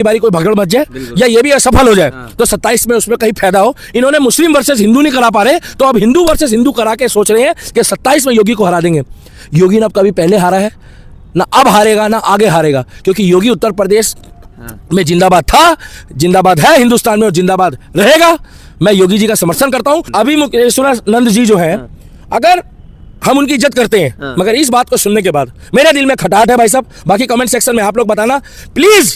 बारी कोई भगड़ मच जाए या ये भी असफल हो जाए तो 27 में उसमें कहीं फायदा हो। इन्होंने मुस्लिम वर्सेस हिंदू नहीं करा पा रहे तो अब हिंदू वर्सेस हिंदू करा के सोच रहे हैं कि 27 में योगी को हरा देंगे। योगी ने अब कभी पहले हारा है ना, अब हारेगा ना आगे हारेगा, क्योंकि योगी उत्तर प्रदेश में जिंदाबाद था, जिंदाबाद है हिंदुस्तान में और जिंदाबाद रहेगा। मैं योगी जी का समर्थन करता हूं। अभी मुकेश्वरानंद जी जो है, अगर हम उनकी इज्जत करते हैं, मगर इस बात को सुनने के बाद मेरे दिल में खटाट है भाई साहब। बाकी कमेंट सेक्शन में आप लोग बताना प्लीज,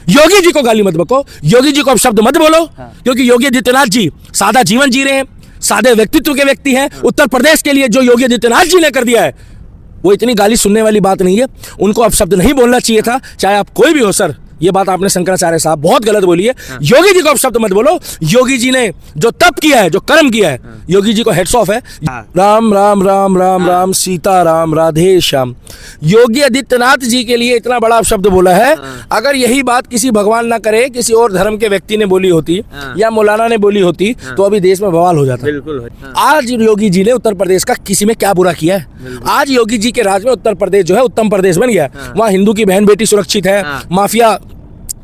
योगी जी को गाली मत बको, योगी जी को अब शब्द मत बोलो, क्योंकि योगी आदित्यनाथ जी सादा जीवन जी रहे हैं, सादे व्यक्तित्व के व्यक्ति हैं। उत्तर प्रदेश के लिए जो योगी आदित्यनाथ जी ने कर दिया है वो इतनी गाली सुनने वाली बात नहीं है। उनको अब शब्द नहीं बोलना चाहिए था, चाहे आप कोई भी हो सर। ये बात आपने शंकराचार्य साहब बहुत गलत बोली है। योगी जी को अब शब्द मत बोलो। योगी जी ने जो तप किया है, जो कर्म किया है, योगी जी को हेड्स ऑफ है। राम राम राम राम राम सीता राम राधे श्याम। योगी आदित्यनाथ जी के लिए इतना बड़ा शब्द बोला है। अगर यही बात किसी भगवान ना करे, किसी और धर्म के व्यक्ति ने बोली होती या मौलाना ने बोली होती तो अभी देश में बवाल हो जाता। बिल्कुल। आज योगी जी ने उत्तर प्रदेश का किसी में क्या बुरा किया है? आज योगी जी के राज में उत्तर प्रदेश जो है उत्तम प्रदेश बन गया। वहाँ हिंदू की बहन बेटी सुरक्षित है, माफिया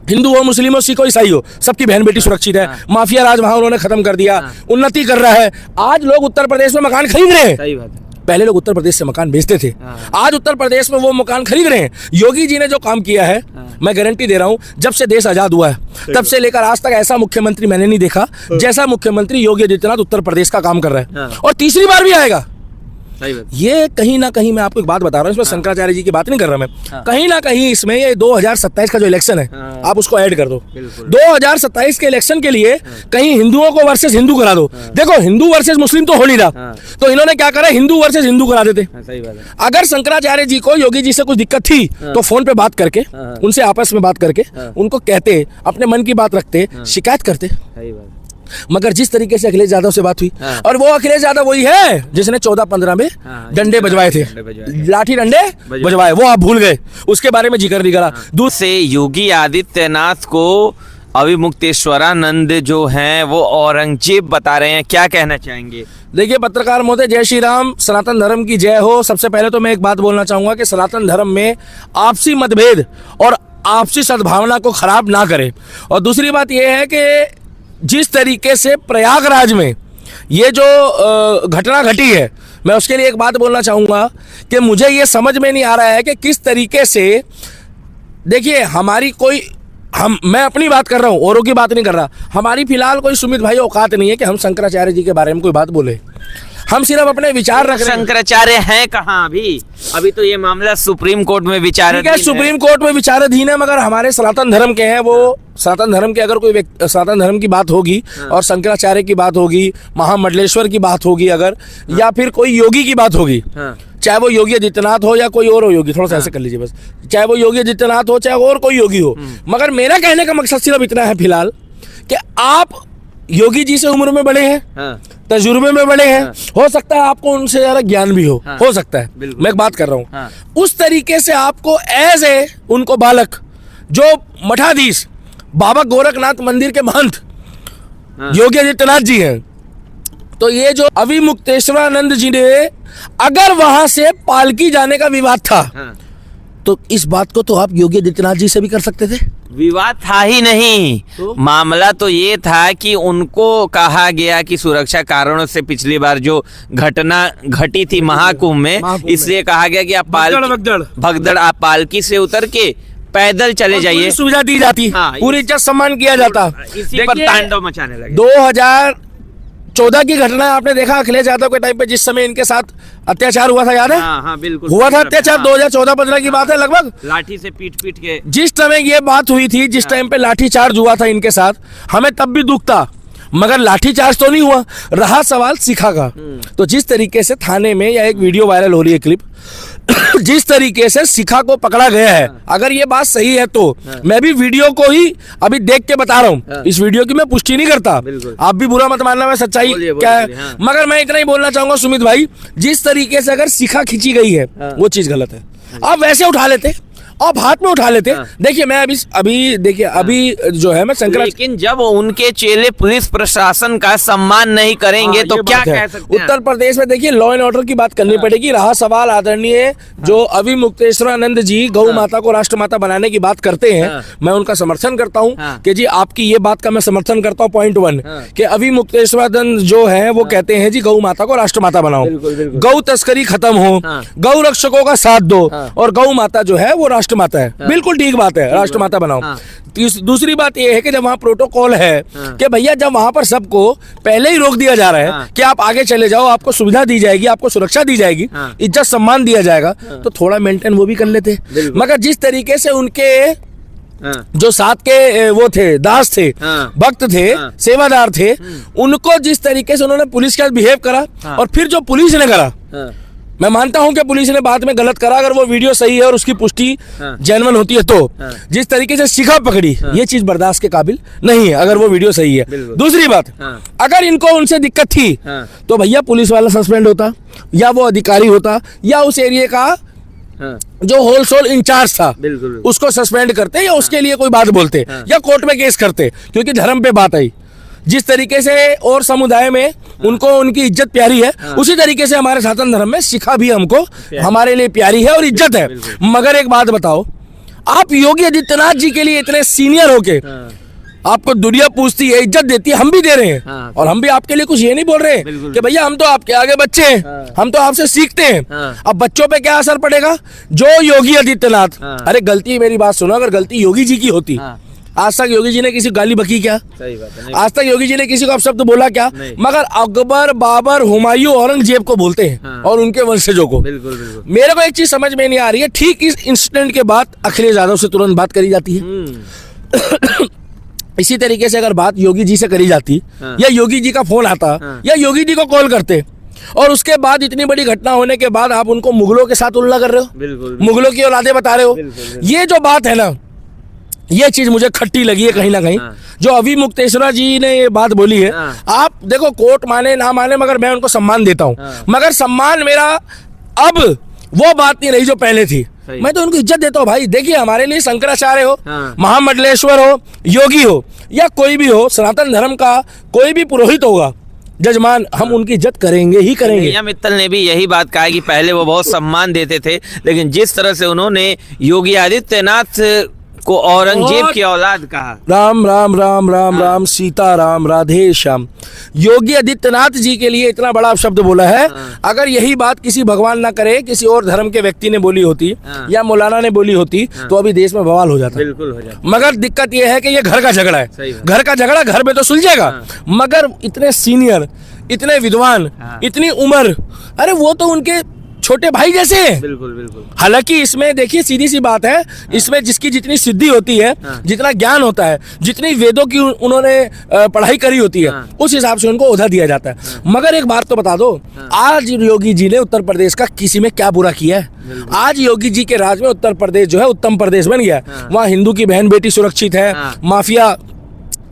हिंदू हो, मुस्लिम हो, सिख हो, ईसाई हो, सबकी बहन बेटी सुरक्षित है। माफिया राज वहां उन्होंने खत्म कर दिया, उन्नति कर रहा है। आज लोग उत्तर प्रदेश में मकान खरीद रहे हैं। सही बात है। पहले लोग उत्तर प्रदेश से मकान बेचते थे, आज उत्तर प्रदेश में वो मकान खरीद रहे हैं। योगी जी ने जो काम किया है, मैं गारंटी दे रहा हूं, जब से देश आजाद हुआ है तब से लेकर आज तक ऐसा मुख्यमंत्री मैंने नहीं देखा जैसा मुख्यमंत्री योगी आदित्यनाथ उत्तर प्रदेश का काम कर रहा है, और तीसरी बार भी आएगा। ये कहीं ना कहीं, मैं आपको एक बात बता रहा हूँ, इसमें शंकराचार्य जी की बात नहीं कर रहा मैं, कहीं ना कहीं इसमें ये 2027 का जो इलेक्शन है, आप उसको ऐड कर दो। 2027 के इलेक्शन के लिए कहीं हिंदुओं को वर्सेस हिंदू करा दो। देखो हिंदू वर्सेस मुस्लिम तो हो नहीं रहा, तो इन्होंने क्या करा, हिंदू वर्सेस हिंदू करा देते। अगर शंकराचार्य जी को योगी जी से कुछ दिक्कत थी तो फोन पे बात करके, उनसे आपस में बात करके उनको कहते, अपने मन की बात रखते, शिकायत करते। मगर जिस तरीके से अखिलेश यादव से बात हुई, और वो अखिलेश यादव वही है जिसने 14-15 में डंडे बजवाए थे, लाठी डंडे बजवाए, वो आप भूल गए, उसके बारे में जिक्र नहीं करा। दूसरे से योगी आदित्यनाथ को अभी मुक्तेश्वरानंद जो हैं वो औरंगजेब बता रहे हैं, क्या कहना चाहेंगे? देखिए पत्रकार महोदय, जय श्री राम, सनातन धर्म की जय हो। सबसे पहले तो मैं एक बात बोलना चाहूंगा कि सनातन धर्म में आपसी मतभेद और आपसी सद्भावना को खराब ना करे। और दूसरी बात यह है कि जिस तरीके से प्रयागराज में ये जो घटना घटी है, मैं उसके लिए एक बात बोलना चाहूँगा कि मुझे ये समझ में नहीं आ रहा है कि किस तरीके से, देखिए हमारी कोई, मैं अपनी बात कर रहा हूँ, औरों की बात नहीं कर रहा। हमारी फिलहाल कोई सुमित भाई औकात नहीं है कि हम शंकराचार्य जी के बारे में कोई बात बोले। हम सिर्फ अपने विचार रख रहे हैं। शंकराचार्य हैं कहाँ अभी तो ये मामला सुप्रीम कोर्ट में विचाराधीन है। सुप्रीम कोर्ट में विचाराधीन है, मगर हमारे सनातन धर्म के हैं वो। सनातन धर्म के अगर कोई सनातन धर्म की बात होगी और शंकराचार्य की बात होगी, महामंडलेश्वर की बात होगी अगर, या फिर कोई योगी की बात होगी, चाहे वो योगी आदित्यनाथ हो या कोई और हो योगी, थोड़ा सा ऐसे कर लीजिए बस, चाहे वो योगी आदित्यनाथ हो चाहे और कोई योगी हो। मगर मेरा कहने का मकसद सिर्फ इतना है फिलहाल कि आप योगी जी से उम्र में बड़े हैं, तजुर्बे में बड़े हैं, हो सकता है आपको उनसे ज्यादा ज्ञान भी हो सकता है। मैं एक बात कर रहा हूँ, उस तरीके से आपको एज ए उनको बालक, जो मठाधीश बाबा गोरखनाथ मंदिर के महंत योगी आदित्यनाथ जी हैं, तो ये जो अभी मुक्तेश्वरानंद जी ने, अगर वहां से पालकी जाने का विवाद था तो इस बात को तो आप योगी आदित्यनाथ जी से भी कर सकते थे। विवाद था ही नहीं तो? मामला तो ये था कि उनको कहा गया कि सुरक्षा कारणों से पिछली बार जो घटना घटी थी महाकुंभ में, इसलिए कहा गया कि आप भगदड़ आप पालकी से उतर के पैदल चले जाइए, सुविधा दी जाती, पूरी इज्जत सम्मान किया जाता। इसी पर तांडव मचाने लगे। 2014 की घटना आपने देखा, अखिलेश यादव के टाइम पे जिस समय इनके साथ अत्याचार हुआ था, याद है? हाँ, बिल्कुल हुआ था अत्याचार। 2014-15 की बात है लगभग, लाठी से पीट के जिस समय ये बात हुई थी, जिस टाइम पे लाठी चार्ज हुआ था इनके साथ, हमें तब भी दुख था, मगर लाठी चार्ज तो नहीं हुआ। रहा सवाल शिखा का, तो जिस तरीके से थाने में या एक वीडियो वायरल हो रही है क्लिप, जिस तरीके से शिखा को पकड़ा गया है, अगर ये बात सही है तो मैं भी वीडियो को ही अभी देख के बता रहा हूँ, इस वीडियो की मैं पुष्टि नहीं करता, आप भी बुरा मत मानना, मैं सच्चाई क्या है। मगर मैं इतना ही बोलना चाहूंगा सुमित भाई, जिस तरीके से अगर शिखा खींची गई है वो चीज गलत है। आप वैसे उठा लेते आप हाथ में उठा लेते। देखिए मैं अभी देखिए अभी जो है मैं शंकराचार्य, लेकिन जब उनके चेले पुलिस प्रशासन का सम्मान नहीं करेंगे तो क्या कह सकते हैं? उत्तर प्रदेश में देखिए लॉ एंड ऑर्डर की बात करनी पड़ेगी। रहा सवाल आदरणीय जो अभी मुक्तेश्वरानंद जी गौ माता को राष्ट्रमाता बनाने की बात करते हैं, मैं उनका समर्थन करता हूं कि जी आपकी ये बात का मैं समर्थन करता हूं। पॉइंट 1 कि अभी मुक्तेश्वरानंद जो है वो कहते हैं जी गौ माता को राष्ट्रमाता बनाओ, गौ तस्करी खत्म हो, गौ रक्षकों का साथ दो और गौ माता जो है वो राष्ट्रमाता है। बिल्कुल ठीक बात है, राष्ट्रमाता बनाओ। दूसरी बात ये है कि जब वहाँ प्रोटोकॉल है कि भैया जब वहाँ पर सबको पहले ही रोक दिया जा रहा है कि आप आगे चले जाओ, आपको सुविधा दी जाएगी, आपको सुरक्षा दी जाएगी, इज्जत सम्मान दिया जाएगा, तो थोड़ा मेंटेन वो भी कर लेते। मगर जिस तरीके से उनके जो साथ के वो थे, दास थे, भक्त थे, सेवादार थे, उनको जिस तरीके से उन्होंने पुलिस के साथ बिहेव करा और फिर जो पुलिस ने करा, मैं मानता हूं कि पुलिस ने बाद में गलत करा, अगर वो वीडियो सही है और उसकी पुष्टि जेन्युइन होती है तो जिस तरीके से शिखा पकड़ी ये चीज बर्दाश्त के काबिल नहीं है, अगर वो वीडियो सही है। दूसरी बात, अगर इनको उनसे दिक्कत थी तो भैया पुलिस वाला सस्पेंड होता या वो अधिकारी होता या उस एरिया का जो होलसेल इंचार्ज था उसको सस्पेंड करते या उसके लिए कोई बात बोलते या कोर्ट में केस करते, क्योंकि धर्म पे बात आई। जिस तरीके से और समुदाय में उनको उनकी इज्जत प्यारी है, उसी तरीके से हमारे सनातन धर्म में शिखा भी हमको हमारे लिए प्यारी है और इज्जत है। मगर एक बात बताओ, आप योगी आदित्यनाथ जी के लिए इतने सीनियर होके आपको दुनिया पूछती है, इज्जत देती है, हम भी दे रहे हैं और हम भी आपके लिए कुछ ये नहीं बोल रहे कि भैया हम तो आपके आगे बच्चे हैं, हम तो आपसे सीखते हैं। अब बच्चों पे क्या असर पड़ेगा? जो योगी आदित्यनाथ, अरे गलती, मेरी बात सुनो, अगर गलती योगी जी की होती, आज तक योगी जी ने किसी गाली बकी क्या? सही बात है, आज तक योगी जी ने किसी को अपशब्द बोला क्या? मगर अकबर, बाबर, हुमायूं, औरंगजेब को बोलते हैं और उनके वंशजों को। मेरे को एक चीज समझ में नहीं आ रही है, ठीक इस इंसिडेंट के बाद अखिलेश यादव से तुरंत बात करी जाती है। इसी तरीके से अगर बात योगी जी से करी जाती या योगी जी का फोन आता या योगी जी को कॉल करते और उसके बाद इतनी बड़ी घटना होने के बाद आप उनको मुगलों के साथ तुलना कर रहे हो, मुगलों की औलादे बता रहे हो, ये जो बात है ना, ये चीज मुझे खट्टी लगी है कहीं ना कहीं। जो अभी मुक्तेश्वरा जी ने ये बात बोली है, आप देखो कोर्ट माने ना माने, मगर मैं उनको सम्मान देता हूँ, मगर सम्मान मेरा अब वो बात नहीं रही जो पहले थी। मैं तो उनको इज्जत देता हूँ भाई। देखिए हमारे लिए शंकराचार्य हो, महामंडलेश्वर हो, योगी हो या कोई भी हो, सनातन धर्म का कोई भी पुरोहित होगा, जजमान, हम उनकी इज्जत करेंगे ही करेंगे। भैया मित्तल ने भी यही बात कहा कि पहले वो बहुत सम्मान देते थे, लेकिन जिस तरह से उन्होंने योगी आदित्यनाथ को औरंगजेब की औलाद कहा, राम राम राम राम राम सीता राम राधे श्याम, योगी आदित्यनाथ जी के लिए इतना बड़ा शब्द बोला है। अगर यही बात किसी भगवान ना करे, किसी और धर्म के व्यक्ति ने बोली होती या मौलाना ने बोली होती तो अभी देश में बवाल हो जाता। बिल्कुल हो जाता। मगर दिक्कत यह है कि ये घर का झगड़ा है, घर का झगड़ा घर में तो सुलझेगा, मगर इतने सीनियर, इतने विद्वान, इतनी उम्र, अरे वो तो उनके छोटे भाई जैसे हैं। बिल्कुल बिल्कुल। हालांकि इसमें देखिए सीधी सी बात है, इसमें जिसकी जितनी सिद्धि होती है, जितना ज्ञान होता है, जितनी वेदों की उन्होंने पढ़ाई करी होती है, उस हिसाब से उनको ओहदा दिया जाता है। मगर एक बात तो बता दो, आज योगी जी ने उत्तर प्रदेश का किसी में क्या बुरा किया है? आज योगी जी के राज में उत्तर प्रदेश जो है उत्तम प्रदेश बन गया है। वहाँ हिंदू की बहन बेटी सुरक्षित है, माफिया,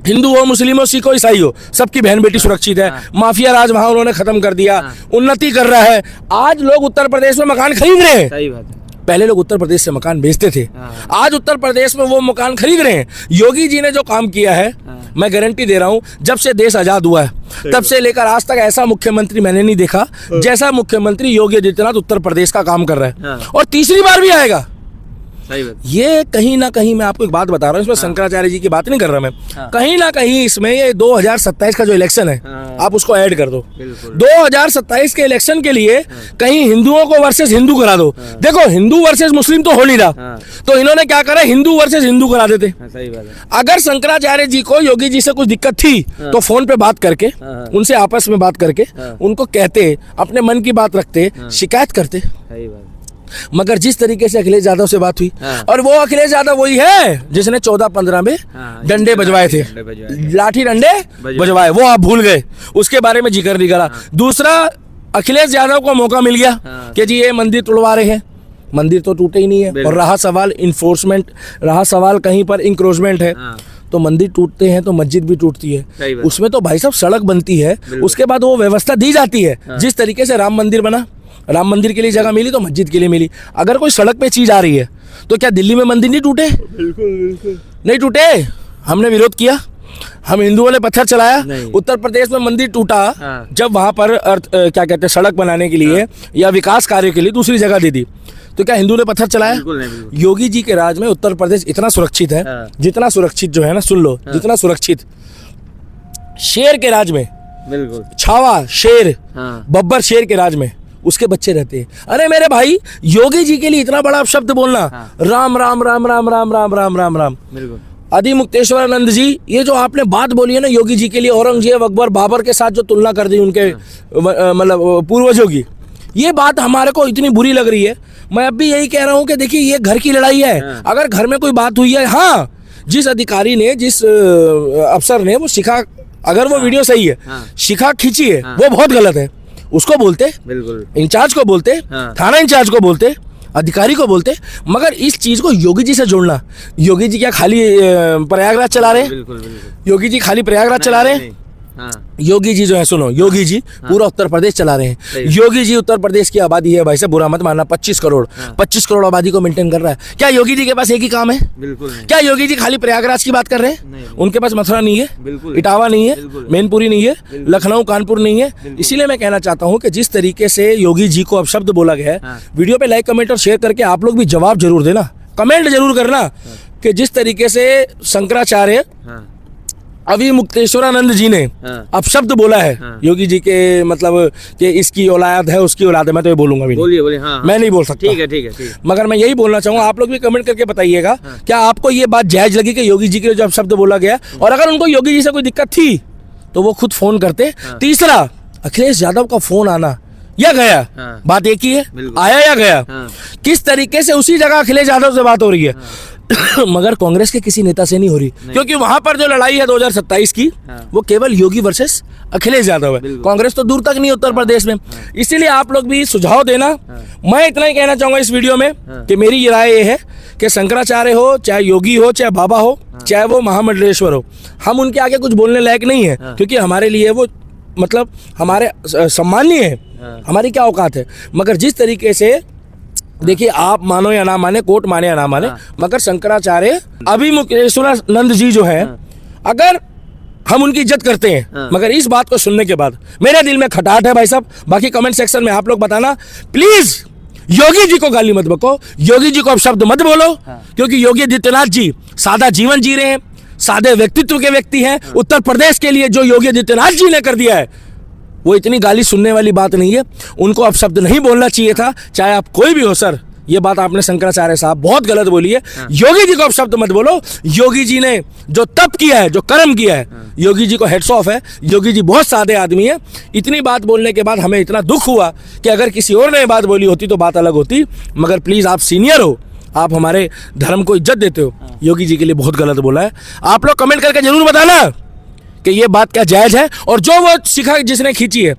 हिंदू हो, मुस्लिम हो, सिख हो, ईसाई हो, सबकी बहन बेटी सुरक्षित है। माफिया राज वहां उन्होंने खत्म कर दिया, उन्नति कर रहा है। आज लोग उत्तर प्रदेश में मकान खरीद रहे हैं। सही बात है। पहले लोग उत्तर प्रदेश से मकान बेचते थे, आज उत्तर प्रदेश में वो मकान खरीद रहे हैं। योगी जी ने जो काम किया है, मैं गारंटी दे रहा हूँ, जब से देश आजाद हुआ है तब से लेकर आज तक ऐसा मुख्यमंत्री मैंने नहीं देखा जैसा मुख्यमंत्री योगी आदित्यनाथ उत्तर प्रदेश का काम कर रहा है, और तीसरी बार भी आएगा। ये कहीं ना कहीं, मैं आपको एक बात बता रहा हूँ, इसमें शंकराचार्य जी की बात नहीं कर रहा मैं, कहीं ना कहीं इसमें ये 2027 का जो इलेक्शन है, आप उसको ऐड कर दो। 2027 के इलेक्शन के लिए कहीं हिंदुओं को वर्सेस हिंदू करा दो। देखो हिंदू वर्सेस मुस्लिम तो हो नहीं रहा, तो इन्होंने क्या करा, हिंदू वर्सेस हिंदू करा देते। अगर शंकराचार्य जी को योगी जी से कुछ दिक्कत थी तो फोन पे बात करके, उनसे आपस में बात करके उनको कहते, अपने मन की बात रखते, शिकायत करते। मगर जिस तरीके से अखिलेश यादव से बात हुई, और वो अखिलेश यादव वही है जिसने 14-15 में डंडे बजवाए थे, लाठी डंडे बजवाए, वो आप भूल गए, उसके बारे में जिक्र नहीं करा। दूसरा, अखिलेश यादव को मौका मिल गया कि जी ये मंदिर तोड़वा रहे हैं, मंदिर तो टूटे ही नहीं है, और रहा सवाल इन्फोर्समेंट, रहा सवाल कहीं पर इंक्रोचमेंट है, तो मंदिर टूटते हैं तो मस्जिद भी टूटती है। उसमें तो भाई साहब सड़क बनती है, उसके बाद वो व्यवस्था दी जाती है। जिस तरीके से राम मंदिर बना, राम मंदिर के लिए जगह मिली तो मस्जिद के लिए मिली। अगर कोई सड़क पे चीज आ रही है तो क्या दिल्ली में मंदिर नहीं टूटे? बिल्कुल नहीं टूटे। हमने विरोध किया, हम हिंदुओं ने पत्थर चलाया। उत्तर प्रदेश में मंदिर टूटा जब वहां पर क्या कहते हैं सड़क बनाने के लिए या विकास कार्य के लिए दूसरी जगह दे दी, तो क्या हिंदू ने पत्थर चलाया? योगी जी के राज में उत्तर प्रदेश इतना सुरक्षित है, जितना सुरक्षित जो है ना, सुन लो, जितना सुरक्षित शेर के राज में, बिल्कुल छावा शेर, बब्बर शेर के राज में उसके बच्चे रहते हैं। अरे मेरे भाई, योगी जी के लिए इतना बड़ा शब्द बोलना, राम राम राम राम राम राम राम राम राम। बिल्कुल। आदि मुक्तेश्वरानंद जी, ये जो आपने बात बोली है ना योगी जी के लिए, औरंगजेब, अकबर, बाबर के साथ जो तुलना कर दी उनके मतलब पूर्वजों की, ये बात हमारे को इतनी बुरी लग रही है। मैं अब भी यही कह रहा हूँ कि देखिए ये घर की लड़ाई है। अगर घर में कोई बात हुई है, हाँ, जिस अधिकारी ने, जिस अफसर ने वो शिखा, अगर वो वीडियो सही है, शिखा खींची है, वो बहुत गलत है, उसको बोलते, बिल्कुल, इंचार्ज को बोलते, थाना इंचार्ज को बोलते, अधिकारी को बोलते। मगर इस चीज को योगी जी से जोड़ना, योगी जी क्या खाली प्रयागराज चला रहे हैं? बिल्कुल। योगी जी खाली प्रयागराज चला रहे हैं? योगी जी जो है, सुनो, योगी जी पूरा उत्तर प्रदेश चला रहे हैं। योगी जी उत्तर प्रदेश की आबादी है भाई साहब, बुरा मत मानना, 25 करोड़ 25 करोड़ आबादी को मेंटेन कर रहा है। क्या योगी जी के पास एक ही काम है? बिल्कुल नहीं। क्या योगी जी खाली प्रयागराज की बात कर रहे हैं? उनके पास मथुरा नहीं है, इटावा नहीं है, मैनपुरी नहीं है, लखनऊ कानपुर नहीं है। इसीलिए मैं कहना चाहता हूँ कि जिस तरीके से योगी जी को अब शब्द बोला गया है, वीडियो पे लाइक, कमेंट और शेयर करके आप लोग भी जवाब जरूर देना, कमेंट जरूर करना कि जिस तरीके से शंकराचार्य अभी मुक्तेश्वरानंद जी ने अब शब्द बोला है योगी जी के, मतलब कि इसकी औलाद है, उसकी औलाद है, मैं तो ये बोलूंगा भी नहीं। बोलिए। मैं नहीं बोल सकता। ठीक है। मगर मैं यही बोलना चाहूंगा, आप लोग भी कमेंट करके बताइएगा क्या आपको ये बात जायज लगी कि योगी जी के जो अब शब्द बोला गया, और अगर उनको योगी जी से कोई दिक्कत थी तो वो खुद फोन करते। तीसरा, अखिलेश यादव का फोन आना या गया, बात एक ही है, आया या गया। किस तरीके से उसी जगह अखिलेश यादव से बात हो रही है मगर कांग्रेस के किसी नेता से नहीं हो रही, क्योंकि वहां पर जो लड़ाई है 2027 की, वो केवल योगी वर्सेस अखिलेश यादव है। कांग्रेस तो दूर तक नहीं उत्तर प्रदेश में। इसीलिए आप लोग भी सुझाव देना। मैं इतना ही कहना चाहूंगा इस वीडियो में कि मेरी ये राय ये है कि शंकराचार्य हो, चाहे योगी हो, चाहे बाबा हो, चाहे वो महामंडलेश्वर हो, हम उनके आगे कुछ बोलने लायक नहीं है, क्योंकि हमारे लिए वो मतलब हमारे सम्माननीय है, हमारी क्या औकात है। मगर जिस तरीके से, देखिए, आप मानो या ना माने, कोर्ट माने या ना माने, मगर शंकराचार्य अभी मुक्तेश्वरानंद जी जो है, अगर हम उनकी इज्जत करते हैं, मगर इस बात को सुनने के बाद मेरे दिल में खटाट है भाई साहब। बाकी कमेंट सेक्शन में आप लोग बताना प्लीज, योगी जी को गाली मत बको, योगी जी को अब शब्द मत बोलो, क्योंकि योगी आदित्यनाथ जी सादा जीवन जी रहे हैं, सादे व्यक्तित्व के व्यक्ति हैं। उत्तर प्रदेश के लिए जो योगी आदित्यनाथ जी ने कर दिया है, वो इतनी गाली सुनने वाली बात नहीं है। उनको अब शब्द नहीं बोलना चाहिए था, चाहे आप कोई भी हो। सर, ये बात आपने शंकराचार्य साहब बहुत गलत बोली है। योगी जी को अब शब्द मत बोलो। योगी जी ने जो तप किया है, जो कर्म किया है, योगी जी को हेड्स ऑफ है। योगी जी बहुत सादे आदमी है। इतनी बात बोलने के बाद हमें इतना दुख हुआ कि अगर किसी और ने बात बोली होती तो बात अलग होती। मगर प्लीज, आप सीनियर हो, आप हमारे धर्म को इज्जत देते हो, योगी जी के लिए बहुत गलत बोला है। आप लोग कमेंट करके जरूर बताना कि ये बात क्या जायज है, और जो वो शिखा जिसने खींची है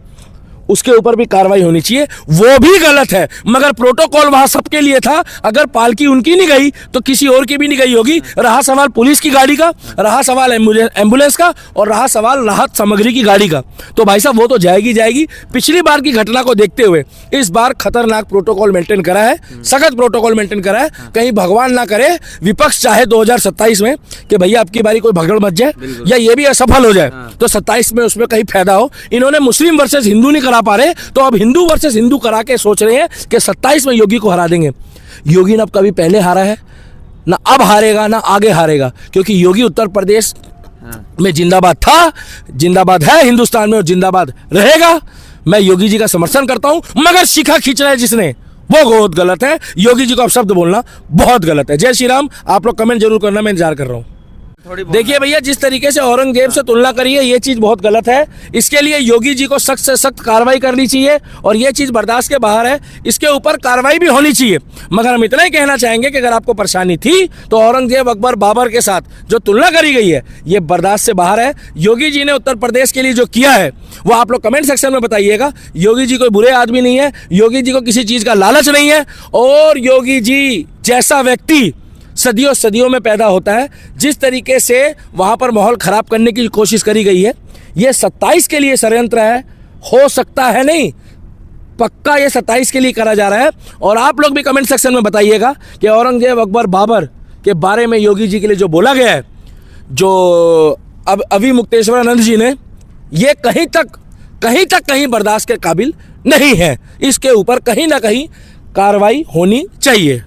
उसके ऊपर भी कार्रवाई होनी चाहिए, वो भी गलत है। मगर प्रोटोकॉल वहां सबके लिए था। अगर पालकी उनकी नहीं गई तो किसी और की भी नहीं गई होगी। रहा सवाल पुलिस की गाड़ी का, रहा सवाल एम्बुलेंस का, और रहा सवाल राहत सामग्री की गाड़ी का, तो भाई साहब वो तो जाएगी। पिछली बार की घटना को देखते हुए इस बार खतरनाक प्रोटोकॉल मेंटेन करा है, सख्त प्रोटोकॉल मेंटेन करा है। कहीं भगवान ना करे विपक्ष चाहे 2027 में कि भैया अब की बारी कोई भगड़ मच जाए, या ये भी असफल हो जाए, तो 27 में उसमें कहीं फायदा हो। इन्होंने मुस्लिम वर्सेस हिंदू नहीं करा पा रहे, तो अब हिंदू वर्सेस हिंदू करा के सोच रहे हैं कि 27 में योगी को हरा देंगे। योगी ने अब कभी पहले हारा है ना, अब हारेगा ना आगे हारेगा, क्योंकि योगी उत्तर प्रदेश में जिंदाबाद था, जिंदाबाद है हिंदुस्तान में, और जिंदाबाद रहेगा। मैं योगी जी का समर्थन करता हूं, मगर शिखा खींच रहा है जिसने, वो बहुत गलत है। योगी जी को अब शब्द बोलना बहुत गलत है। जय श्री राम। आप लोग कमेंट जरूर करना, मैं इंतजार कर रहा हूं। देखिए भैया, जिस तरीके से औरंगजेब से तुलना करी है, ये चीज बहुत गलत है। इसके लिए योगी जी को सख्त से सख्त कार्रवाई करनी चाहिए, और ये चीज बर्दाश्त के बाहर है। इसके ऊपर कार्रवाई भी होनी चाहिए। मगर हम इतना ही कहना चाहेंगे कि अगर आपको परेशानी थी तो औरंगजेब, अकबर, बाबर के साथ जो तुलना करी गई है, ये बर्दाश्त से बाहर है। योगी जी ने उत्तर प्रदेश के लिए जो किया है, वो आप लोग कमेंट सेक्शन में बताइएगा। योगी जी कोई बुरे आदमी नहीं है, योगी जी को किसी चीज का लालच नहीं है, और योगी जी जैसा व्यक्ति सदियों सदियों में पैदा होता है। जिस तरीके से वहां पर माहौल खराब करने की कोशिश करी गई है, ये 27 के लिए षड्यंत्र है। हो सकता है नहीं, पक्का ये 27 के लिए करा जा रहा है। और आप लोग भी कमेंट सेक्शन में बताइएगा कि औरंगजेब अकबर बाबर के बारे में योगी जी के लिए जो बोला गया है, जो अब अभी मुक्तेश्वरानंद जी ने, ये कहीं बर्दाश्त के काबिल नहीं है। इसके ऊपर कहीं ना कहीं कार्रवाई होनी चाहिए।